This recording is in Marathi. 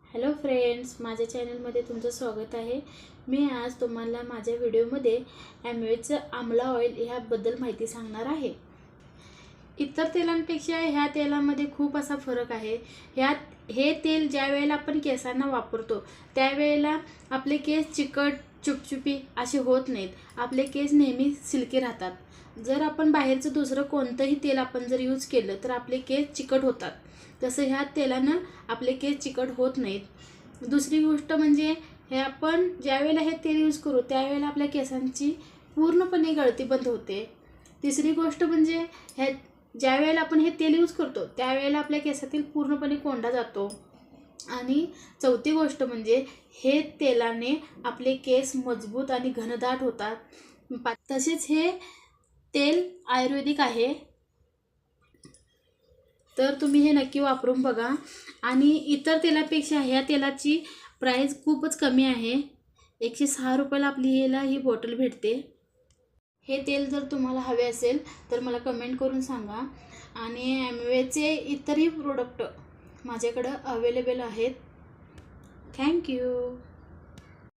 हॅलो फ्रेंड्स, माझ्या चॅनलमध्ये तुमचं स्वागत आहे। मी आज तुम्हाला माझ्या व्हिडिओमध्ये ॲम्वेचं आमला ऑइल ह्याबद्दल माहिती सांगणार आहे। इतर तेलांपेक्षा ह्या तेलामध्ये खूप असा फरक आहे। हे तेल ज्या वेळेला आपण केसांना वापरतो त्यावेळेला आपले केस चिकट चुपचुपी असे होत नाहीत। आपले केस नेहमी सिल्की राहतात। जर आपण बाहेरचं दुसरं कोणतंही तेल आपण जर यूज केलं तर आपले केस चिकट होतात, तसं ह्या तेलानं आपले केस चिकट होत नाहीत। दुसरी गोष्ट म्हणजे हे आपण ज्यावेळेला हे तेल यूज करू त्यावेळेला आपल्या केसांची पूर्णपणे गळती बंद होते। तिसरी गोष्ट म्हणजे ज्यावेळेला आपण हे तेल यूज करतो त्यावेळेला आपल्या केसातील पूर्णपणे कोंडा जातो। आणि चौथी गोष्ट म्हणजे हे तेलाने आपले केस मजबूत आणि घनदाट होतात। तसेच हे तेल आयुर्वेदिक आहे, तर तुम्ही हे नक्की वापरून बघा। आणि इतर तेलापेक्षा ह्या तेलाची प्राइस खूपच कमी आहे। 106 रुपयाला आपल्याला ही बॉटल भेटते। हे तेल जर तुम्हाला हवे असेल तर मला कमेंट करून सांगा। आणि ॲम्वेचे इतरही प्रोडक्ट माझ्याकडे अवेलेबल आहेत। थँक्यू।